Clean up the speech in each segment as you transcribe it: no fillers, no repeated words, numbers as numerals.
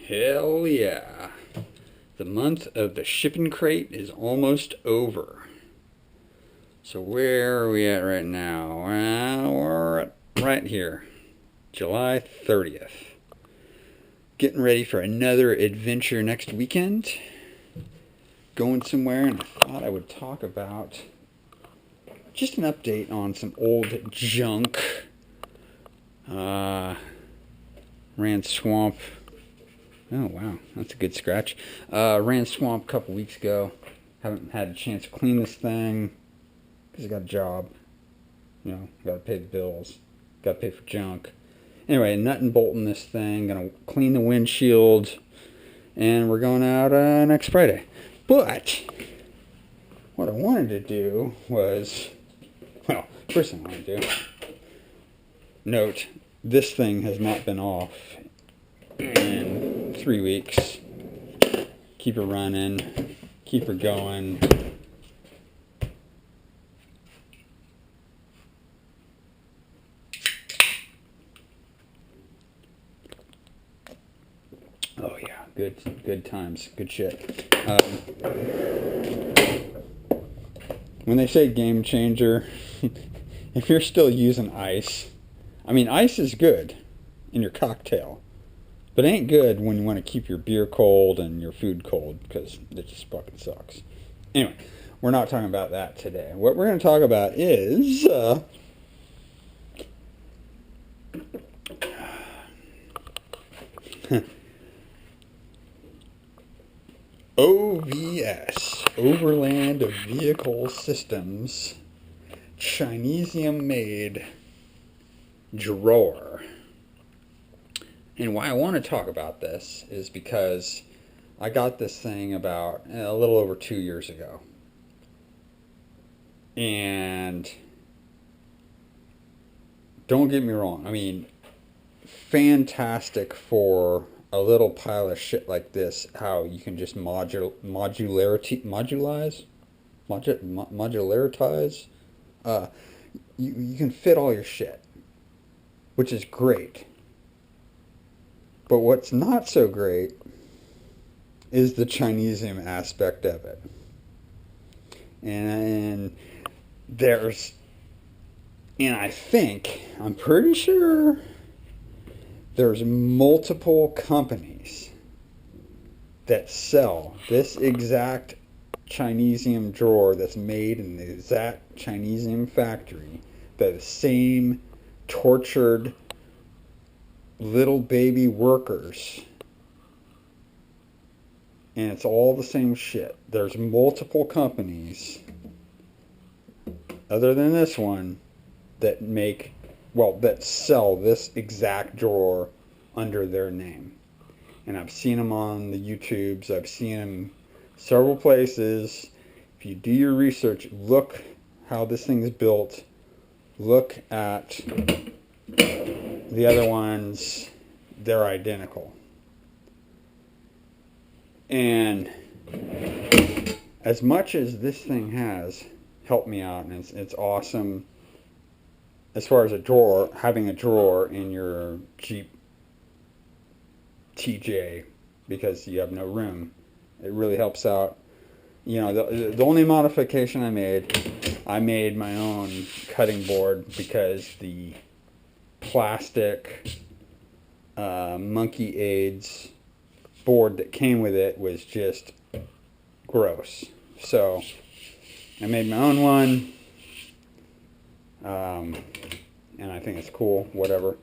Hell yeah. The month of the shipping crate is almost over. So where are we at right now? We're right here. July 30th. Getting ready for another adventure next weekend. Going somewhere, and I thought I would talk about just an update on some old junk. Ran swamp. Oh wow, that's a good scratch. Ran swamp a couple weeks ago. Haven't had a chance to clean this thing because I got a job. You know, got to pay the bills. Got to pay for junk. Anyway, nut and bolting this thing. Gonna clean the windshield, and we're going out next Friday. But what I wanted to do was, well, first thing I want to do. Note, this thing has not been off in 3 weeks. Keep her running, keep her going. Oh yeah, good times, good shit. When they say game changer, if you're still using ice, I mean, ice is good in your cocktail, but it ain't good when you want to keep your beer cold and your food cold, because it just fucking sucks. Anyway, we're not talking about that today. What we're going to talk about is OVS, Overland Vehicle Systems, Chinesium-made drawer. And why I want to talk about this is because I got this thing about a little over 2 years ago. And don't get me wrong, I mean, fantastic for a little pile of shit like this, how you can just modularize. You can fit all your shit, which is great. But what's not so great is the Chinesium aspect of it. And I'm pretty sure there's multiple companies that sell this exact Chinesium drawer that's made in the exact Chinesium factory by the same tortured little baby workers, and it's all the same shit. There's multiple companies other than this one that that sell this exact drawer under their name, and I've seen them on the YouTubes. I've seen them several places. If you do your research, look how this thing is built, look at the other ones, they're identical. And as much as this thing has helped me out, and it's awesome as far as having a drawer in your Jeep TJ because you have no room, it really helps out. You know, the only modification I made my own cutting board because the plastic Monkey AIDS board that came with it was just gross. So I made my own one, and I think it's cool, whatever.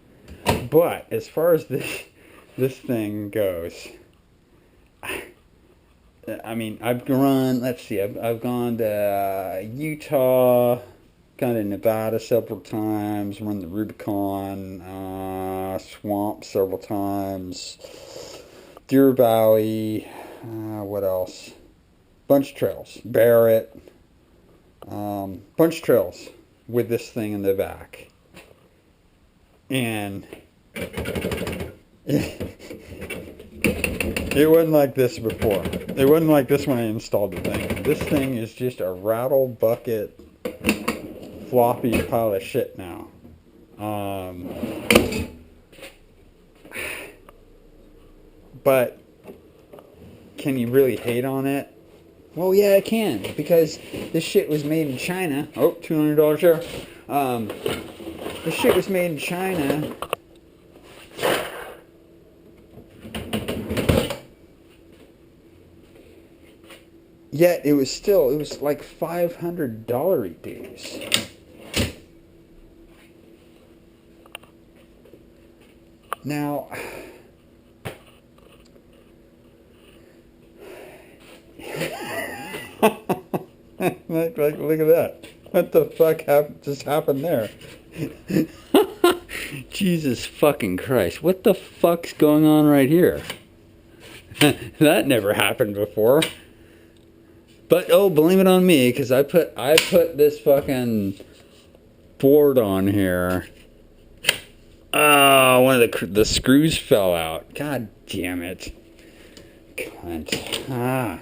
But as far as this thing goes, I mean, I've gone to Utah, gone to Nevada several times, run the Rubicon, swamp several times, Deer Valley, what else? Bunch of trails, Barrett, bunch of trails with this thing in the back. And it wasn't like this before. It wasn't like this when I installed the thing. This thing is just a rattle bucket floppy pile of shit now. But can you really hate on it? Well, yeah, I can, because this shit was made in China. Oh, $200 share. This shit was made in China. Yet it was like $500 dues. Now, look at that. What the fuck just happened there? Jesus fucking Christ. What the fuck's going on right here? That never happened before. But, oh, blame it on me, because I put this fucking board on here. Oh, one of the screws fell out. God damn it. Cunt. Ah.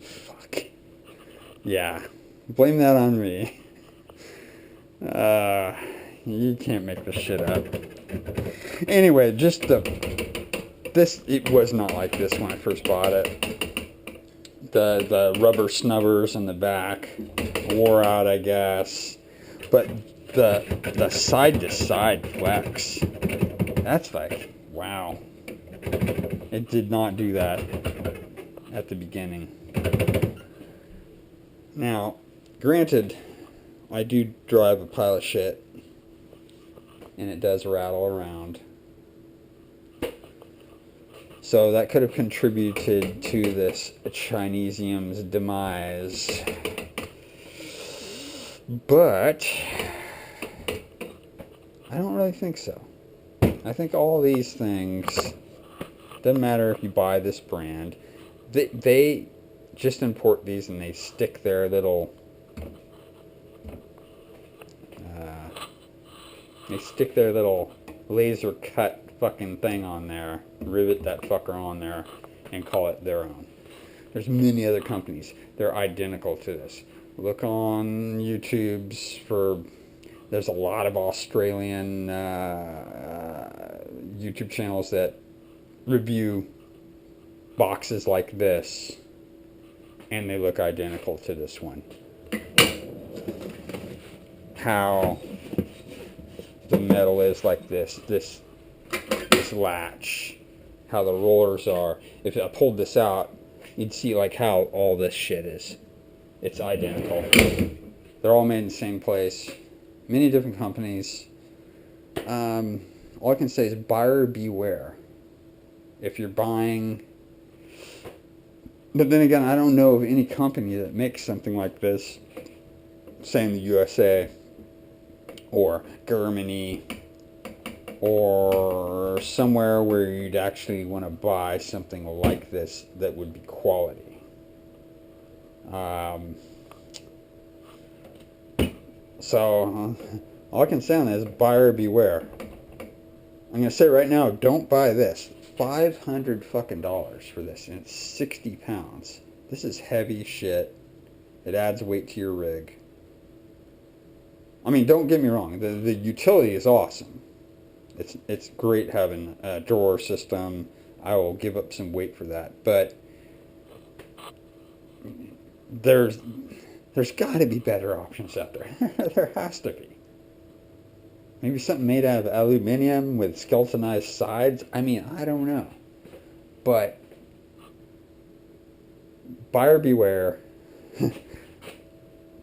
Fuck. Yeah. Blame that on me. You can't make this shit up. Anyway, it was not like this when I first bought it. The rubber snubbers in the back wore out, I guess. But the side-to-side flex, that's like, wow. It did not do that at the beginning. Now, granted, I do drive a pile of shit, and it does rattle around. So that could have contributed to this Chinesium's demise. But I don't really think so. I think all these things, doesn't matter if you buy this brand, they just import these and they stick their little laser cut fucking thing on there, rivet that fucker on there, and call it their own. There's many other companies. They're identical to this. Look on YouTube's there's a lot of Australian YouTube channels that review boxes like this, and they look identical to this one. How the metal is like this latch, how the rollers are. If I pulled this out, you'd see like how all this shit is. It's identical. They're all made in the same place. Many different companies. All I can say is buyer beware. If you're buying... But then again, I don't know of any company that makes something like this, say in the USA, or Germany, or somewhere where you'd actually want to buy something like this that would be quality. So all I can say on that is buyer beware. I'm gonna say right now, don't buy this. $500 fucking dollars for this, and it's 60 pounds. This is heavy shit. It adds weight to your rig. I mean, don't get me wrong. The utility is awesome. It's great having a drawer system. I will give up some weight for that, but there's got to be better options out there. There has to be. Maybe something made out of aluminum with skeletonized sides. I mean, I don't know. But buyer beware.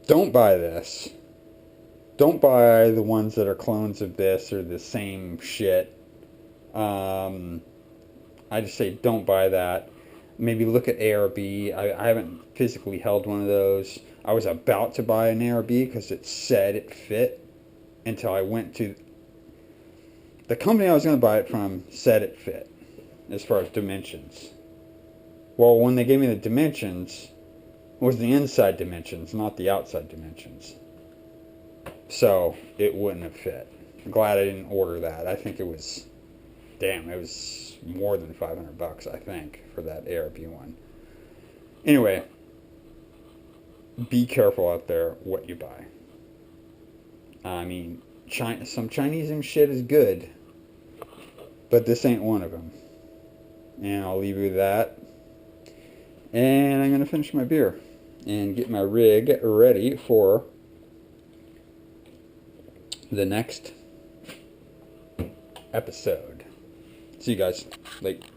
Don't buy this. Don't buy the ones that are clones of this or the same shit. I just say don't buy that. Maybe look at ARB. I haven't physically held one of those. I was about to buy an ARB because it said it fit until I went to... The company I was going to buy it from said it fit as far as dimensions. Well, when they gave me the dimensions, it was the inside dimensions, not the outside dimensions. So it wouldn't have fit. I'm glad I didn't order that. I think it was... Damn, it was more than $500, I think, for that ARB one. Anyway, be careful out there what you buy. I mean, some Chinese shit is good, But this ain't one of them. And I'll leave you with that. And I'm going to finish my beer and get my rig ready for the next episode. See you guys. Late.